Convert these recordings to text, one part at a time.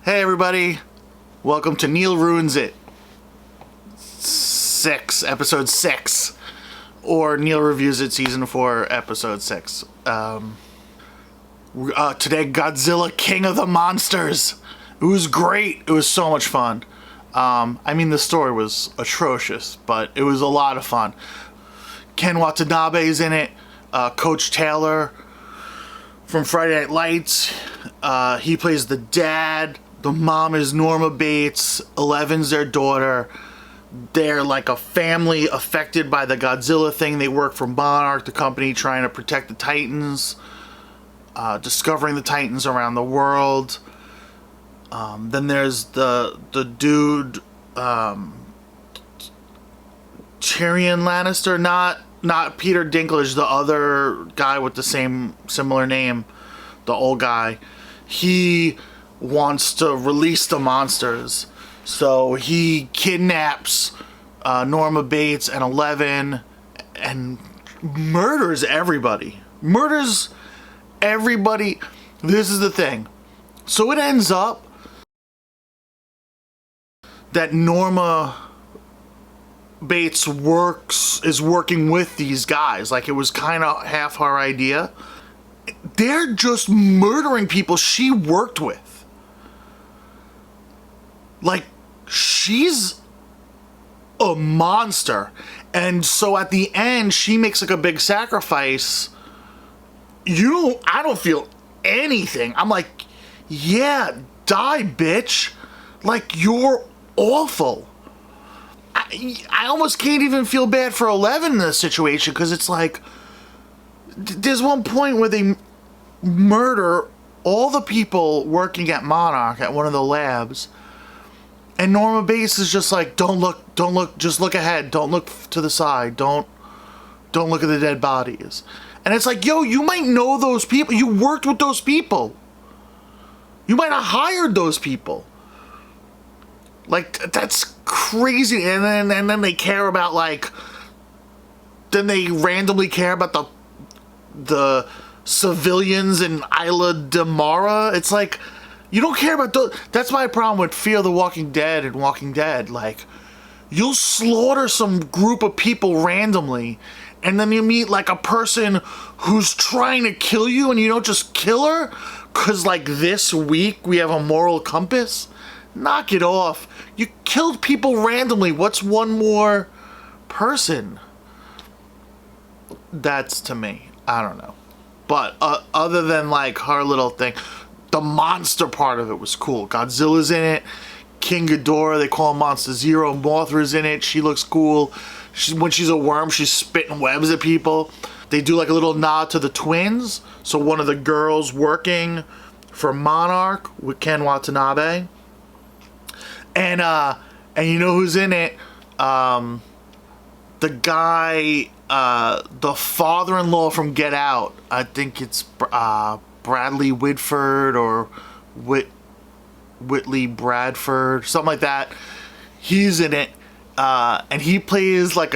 Hey everybody, welcome to Neil Ruins It, episode 6, or Neil Reviews It, season 4, episode 6. Today, Godzilla, King of the Monsters. It was great. It was so much fun. The story was atrocious, but it was a lot of fun. Ken Watanabe's in it. Coach Taylor from Friday Night Lights. He plays the dad. The mom is Norma Bates. 11's their daughter. They're like a family affected by the Godzilla thing. They work for Monarch, the company trying to protect the Titans, discovering the Titans around the world. Then there's the dude, Tyrion Lannister, not Peter Dinklage, the other guy with the similar name, the old guy. He wants to release the monsters, so he kidnaps Norma Bates and 11 and murders everybody. This is the thing. So it ends up that Norma Bates is working with these guys. Like, it was kind of half her idea. They're just murdering people she worked with. Like, she's a monster. And so at the end, she makes like a big sacrifice. I don't feel anything. I'm like, yeah, die, bitch. Like, you're awful. I almost can't even feel bad for 11 in this situation, because it's like, there's one point where they murder all the people working at Monarch at one of the labs, and Norma Bates is just like, don't look, just look ahead, don't look to the side, don't look at the dead bodies. And it's like, yo, you might know those people, you worked with those people, you might have hired those people. Like, that's crazy. And then they care about, like, then they randomly care about the civilians in Isla de Mara. It's like, you don't care about those. That's my problem with Fear the Walking Dead and Walking Dead. Like, you'll slaughter some group of people randomly, and then you meet, like, a person who's trying to kill you, and you don't just kill her because, like, this week we have a moral compass. Knock it off. You killed people randomly. What's one more person? That's, to me, I don't know. But other than, like, her little thing, the monster part of it was cool. Godzilla's in it. King Ghidorah, they call him Monster Zero. Mothra's in it. She looks cool. When she's a worm, she's spitting webs at people. They do, like, a little nod to the twins. So one of the girls working for Monarch with Ken Watanabe. And you know who's in it? The guy, the father-in-law from Get Out. I think it's Bradley Whitford or Whitley Bradford, something like that. He's in it, and he plays like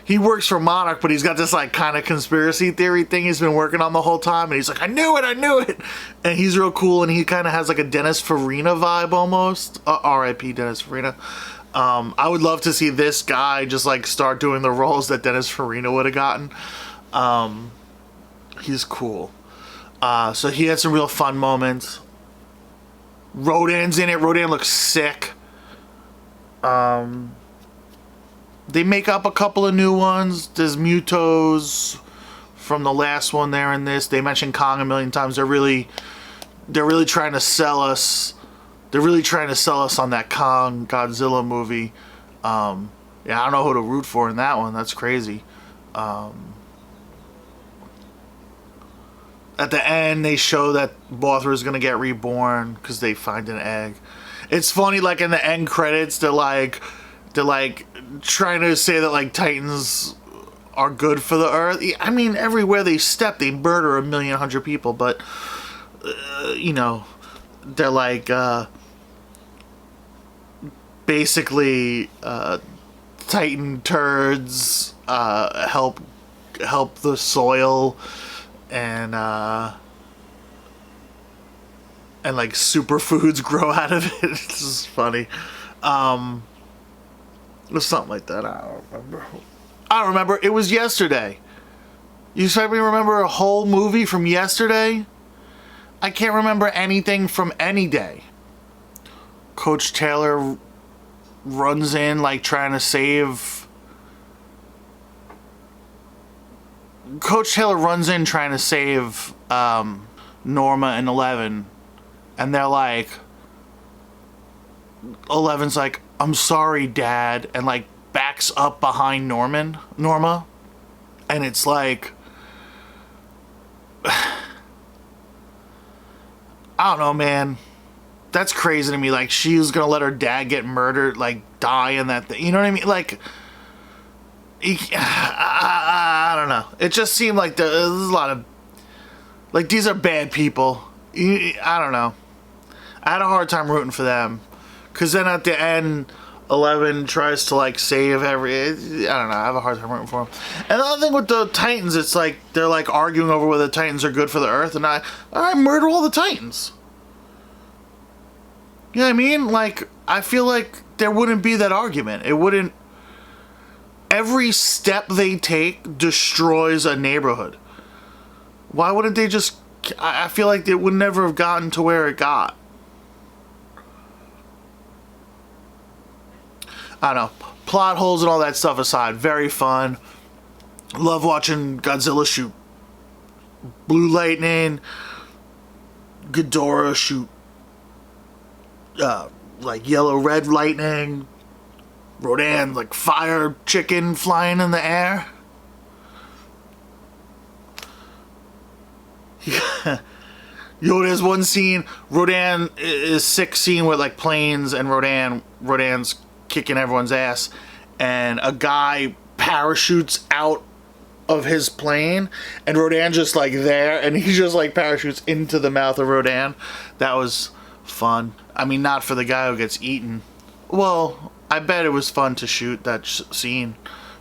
he works for Monarch, but he's got this like kind of conspiracy theory thing he's been working on the whole time, and he's like, I knew it, and he's real cool, and he kind of has like a Dennis Farina vibe almost. R.I.P. Dennis Farina. I would love to see this guy just like start doing the roles that Dennis Farina would have gotten. He's cool. So he had some real fun moments. Rodan's in it. Rodan looks sick. They make up a couple of new ones. There's Mutos from the last one there in this. They mentioned Kong a million times. They're really trying to sell us. They're really trying to sell us on that Kong Godzilla movie. Yeah, I don't know who to root for in that one. That's crazy. At the end, they show that Mothra is gonna get reborn because they find an egg. It's funny, like in the end credits, they're like trying to say that like Titans are good for the Earth. I mean, everywhere they step, they murder 1,100,000 people, but you know, they're like basically Titan turds help the soil, and and like superfoods grow out of it. This is funny. It was something like that. I don't remember. It was yesterday. You said me remember a whole movie from yesterday? I can't remember anything from any day. Coach Taylor runs in like trying to save... Coach Taylor runs in trying to save Norma and 11. And they're like... 11's like, I'm sorry, Dad. And like backs up behind Norma. And it's like... I don't know, man. That's crazy to me. Like, she was gonna let her dad get murdered, like, die in that thing. You know what I mean? Like, I don't know. It just seemed like there's a lot of... Like, these are bad people. I don't know. I had a hard time rooting for them. Because then at the end, 11 tries to, like, save I don't know. I have a hard time rooting for them. And the other thing with the Titans, it's like, they're, like, arguing over whether the Titans are good for the Earth. And I murder all the Titans. You know what I mean? Like, I feel like there wouldn't be that argument. It wouldn't... Every step they take destroys a neighborhood. Why wouldn't they just... I feel like it would never have gotten to where it got. I don't know. Plot holes and all that stuff aside, very fun. Love watching Godzilla shoot blue lightning. Ghidorah shoot like yellow-red lightning. Rodan like fire chicken flying in the air. Yeah. Yo, there's one scene, Rodan is sick scene with like planes and Rodan's kicking everyone's ass, and a guy parachutes out of his plane and Rodan just like there, and he just like parachutes into the mouth of Rodan. That was fun. I mean, not for the guy who gets eaten. Well, I bet it was fun to shoot that scene,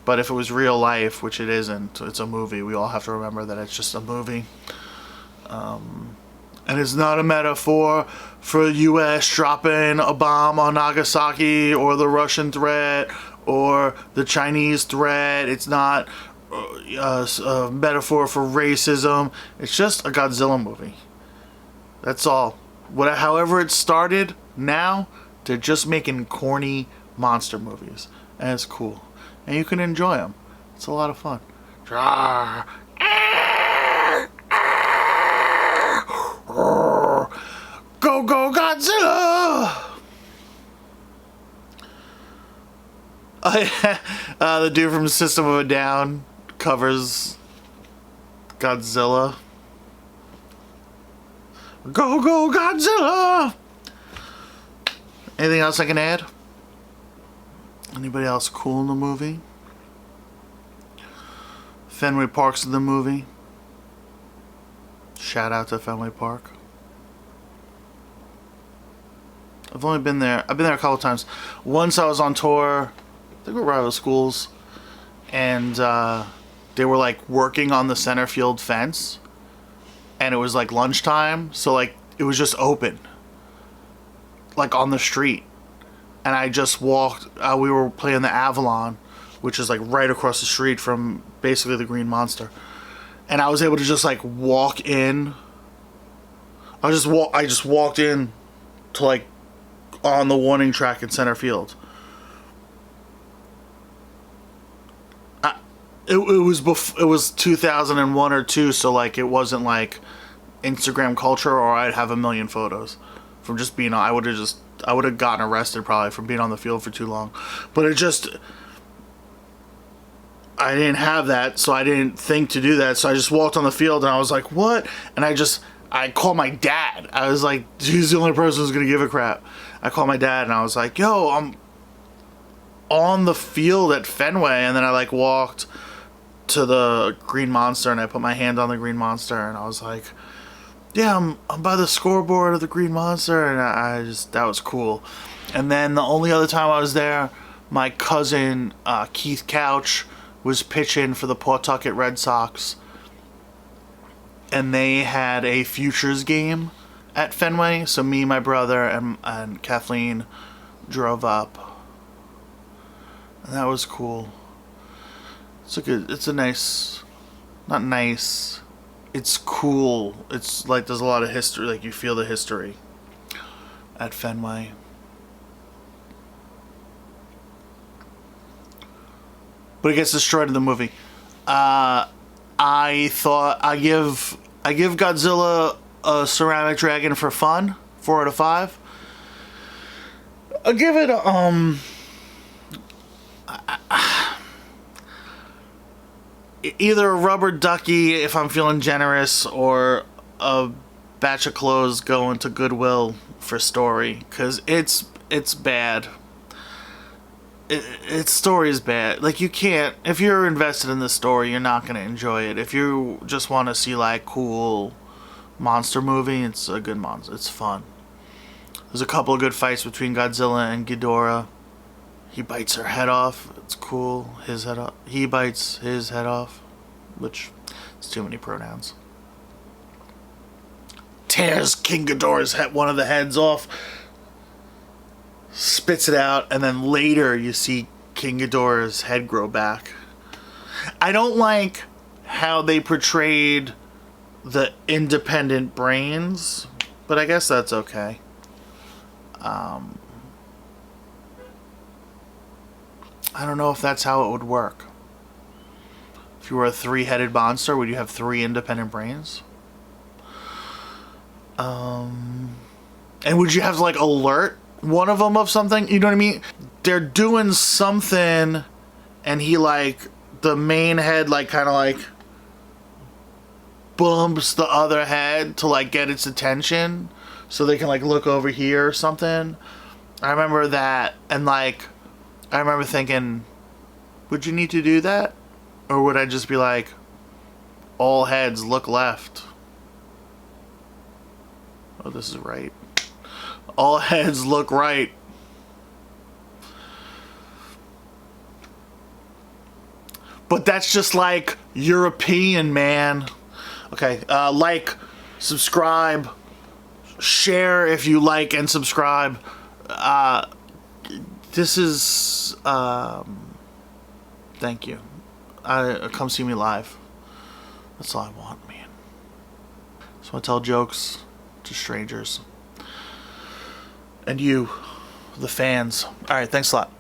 but if it was real life, which it isn't, it's a movie, we all have to remember that it's just a movie. And it's not a metaphor for U.S. dropping a bomb on Nagasaki or the Russian threat or the Chinese threat. It's not a metaphor for racism. It's just a Godzilla movie. That's all. However it started, now they're just making corny monster movies. And it's cool. And you can enjoy them. It's a lot of fun. Go, go, Godzilla! The dude from System of a Down covers Godzilla. Go, go, Godzilla! Anything else I can add? Anybody else cool in the movie? Fenway Park's in the movie. Shout out to Fenway Park. I've only been there. I've been there a couple times. Once I was on tour, I think we were rival schools, and they were like working on the center field fence, and it was like lunchtime, so like it was just open, like on the street, and I just walked. We were playing the Avalon, which is like right across the street from basically the Green Monster, and I was able to just like walk in. I just walked in to like on the warning track in center field. It was 2001 or 2, so like it wasn't like Instagram culture, or I'd have a million photos from just being on. I would have gotten arrested probably from being on the field for too long. But I didn't have that, so I didn't think to do that. So I just walked on the field and I was like, what? And I called my dad. I was like, he's the only person who's gonna give a crap. I called my dad and I was like, yo, I'm on the field at Fenway. And then I like walked to the Green Monster and I put my hand on the Green Monster and I was like, yeah, I'm by the scoreboard of the Green Monster. And that was cool. And then the only other time I was there, my cousin Keith Couch was pitching for the Pawtucket Red Sox, and they had a Futures game at Fenway. So me, my brother, and Kathleen drove up. And that was cool. It's a nice, not nice, it's cool. It's like there's a lot of history, like you feel the history at Fenway. But it gets destroyed in the movie. I thought I give Godzilla a ceramic dragon for fun. 4 out of 5. I'll give it either a rubber ducky if I'm feeling generous, or a batch of clothes going to Goodwill for story, because it's bad. Its story is bad. Like, you can't, if you're invested in this story, you're not going to enjoy it. If you just want to see like cool monster movie, it's a good monster. It's fun. There's a couple of good fights between Godzilla and Ghidorah. He bites her head off. It's cool. His head off. He bites his head off, which is too many pronouns. Tears King Ghidorah's head, one of the heads off. Spits it out, and then later you see King Ghidorah's head grow back. I don't like how they portrayed the independent brains, but I guess that's okay. I don't know if that's how it would work. If you were a 3-headed monster, would you have 3 independent brains? And would you have to like alert one of them of something? You know what I mean? They're doing something, and he like, the main head like kind of like bumps the other head to like get its attention so they can like look over here or something. I remember that, and like I remember thinking, would you need to do that? Or would I just be like, all heads look left? Oh, this is right. All heads look right. But that's just like European, man. Okay, like, subscribe, share if you like, and subscribe. This is, thank you. Come see me live. That's all I want, man. So I tell jokes to strangers. And you, the fans. Alright, thanks a lot.